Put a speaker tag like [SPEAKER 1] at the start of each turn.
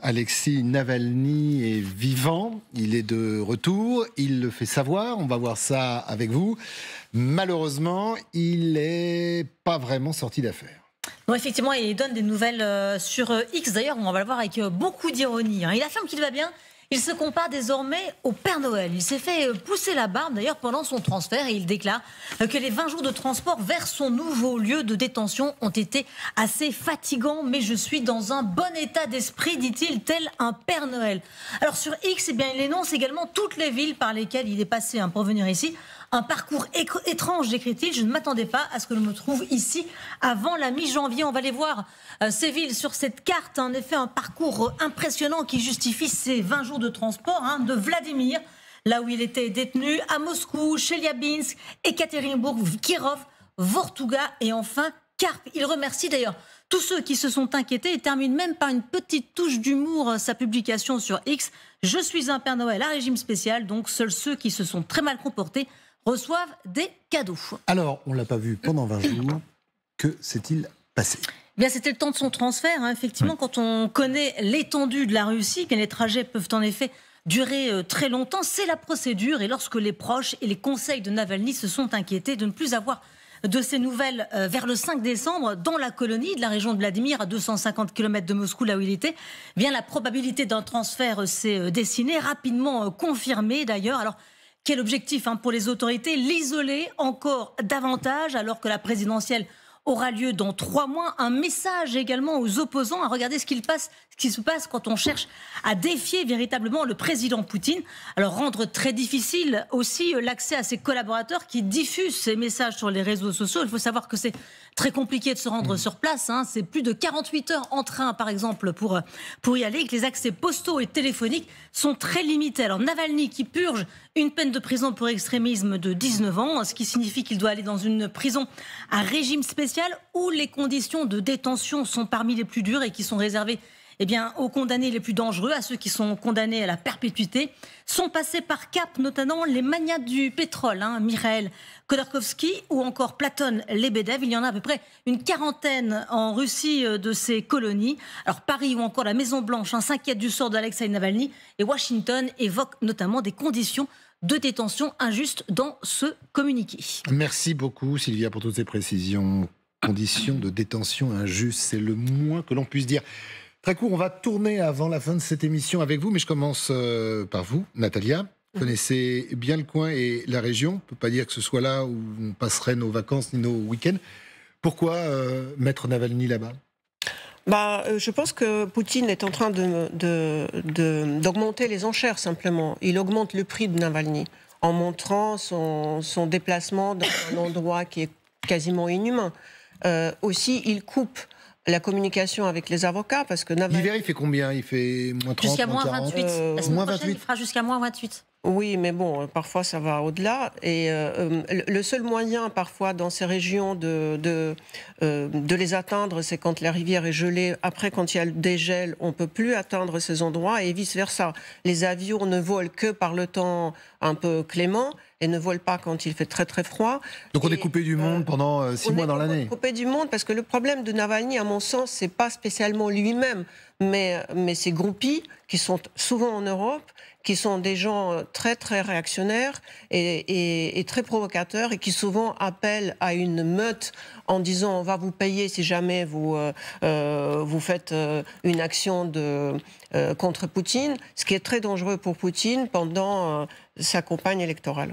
[SPEAKER 1] Alexis Navalny est vivant, il est de retour, il le fait savoir, on va voir ça avec vous. Malheureusement, il n'est pas vraiment sorti d'affaire.
[SPEAKER 2] Non, effectivement, il donne des nouvelles sur X. D'ailleurs, on va le voir avec beaucoup d'ironie. Il affirme qu'il va bien. Il se compare désormais au Père Noël. Il s'est fait pousser la barbe, d'ailleurs, pendant son transfert. Et il déclare que les 20 jours de transport vers son nouveau lieu de détention ont été assez fatigants. Mais je suis dans un bon état d'esprit, dit-il, tel un Père Noël. Alors, sur X, eh bien, il énonce également toutes les villes par lesquelles il est passé pour venir ici. Un parcours étrange, décrit-il. Je ne m'attendais pas à ce que je me trouve ici avant la mi-janvier. On va les voir, ces villes, sur cette carte. En effet, un parcours impressionnant qui justifie ces 20 jours de transport. De Vladimir, là où il était détenu, à Moscou, Chelyabinsk, Ekaterinbourg, Kirov, Vortuga et enfin Karp. Il remercie d'ailleurs tous ceux qui se sont inquiétés et termine même par une petite touche d'humour sa publication sur X. Je suis un Père Noël à régime spécial, donc seuls ceux qui se sont très mal comportés reçoivent des cadeaux. Alors,
[SPEAKER 1] on ne l'a pas vu pendant 20 jours. Que s'est-il passé ?
[SPEAKER 2] Bien, c'était le temps de son transfert. Effectivement, quand on connaît l'étendue de la Russie, que les trajets peuvent en effet durer très longtemps, c'est la procédure. Et lorsque les proches et les conseils de Navalny se sont inquiétés de ne plus avoir de ces nouvelles vers le 5 décembre, dans la colonie de la région de Vladimir, à 250 km de Moscou, là où il était, bien la probabilité d'un transfert s'est dessinée, rapidement confirmée d'ailleurs. Alors, quel objectif pour les autorités? L'isoler encore davantage alors que la présidentielle aura lieu dans 3 mois. Un message également aux opposants à regarder ce qui se passe quand on cherche à défier véritablement le président Poutine. Alors rendre très difficile aussi l'accès à ses collaborateurs qui diffusent ces messages sur les réseaux sociaux. Il faut savoir que c'est très compliqué de se rendre sur place. C'est plus de 48 heures en train, par exemple, pour y aller. Que les accès postaux et téléphoniques sont très limités. Alors Navalny qui purge une peine de prison pour extrémisme de 19 ans, ce qui signifie qu'il doit aller dans une prison à régime spécial où les conditions de détention sont parmi les plus dures et qui sont réservées aux condamnés les plus dangereux, à ceux qui sont condamnés à la perpétuité. Sont passés par Cap, notamment les magnats du pétrole, Mikhail Khodorkovsky ou encore Platon Lebedev. Il y en a à peu près une quarantaine en Russie de ces colonies. Alors Paris ou encore la Maison-Blanche s'inquiètent du sort d'Alexei Navalny et Washington évoque notamment des conditions de détention injustes dans ce communiqué.
[SPEAKER 1] Merci beaucoup Sylvia pour toutes ces précisions. Conditions de détention injustes, c'est le moins que l'on puisse dire. Très court, on va tourner avant la fin de cette émission avec vous, mais je commence par vous, Natalia. Vous connaissez bien le coin et la région. On ne peut pas dire que ce soit là où on passerait nos vacances ni nos week-ends. Pourquoi mettre Navalny là-bas ?
[SPEAKER 3] Je pense que Poutine est en train d'augmenter les enchères, simplement. Il augmente le prix de Navalny en montrant son déplacement dans un endroit qui est quasiment inhumain. Aussi, il coupe la communication avec les avocats, parce que Navalny...
[SPEAKER 1] L'hiver, il fait combien? Il fait moins 30,
[SPEAKER 2] jusqu'à
[SPEAKER 1] moins
[SPEAKER 2] moins
[SPEAKER 1] 40
[SPEAKER 2] 28. La semaine
[SPEAKER 1] moins
[SPEAKER 2] prochaine,
[SPEAKER 1] 28.
[SPEAKER 2] il fera jusqu'à moins 28.
[SPEAKER 3] Oui, mais bon, parfois ça va au-delà. Et le seul moyen, parfois, dans ces régions de les atteindre, c'est quand la rivière est gelée. Après, quand il y a le dégel, on ne peut plus atteindre ces endroits et vice-versa. Les avions ne volent que par le temps un peu clément et ne volent pas quand il fait très très froid.
[SPEAKER 1] Donc on est coupé du monde pendant 6 mois dans l'année.
[SPEAKER 3] On est coupé du monde parce que le problème de Navalny, à mon sens, c'est pas spécialement lui-même, mais ses groupies qui sont souvent en Europe, qui sont des gens très très réactionnaires et très provocateurs et qui souvent appellent à une meute en disant on va vous payer si jamais vous faites une action contre Poutine, ce qui est très dangereux pour Poutine pendant sa campagne électorale.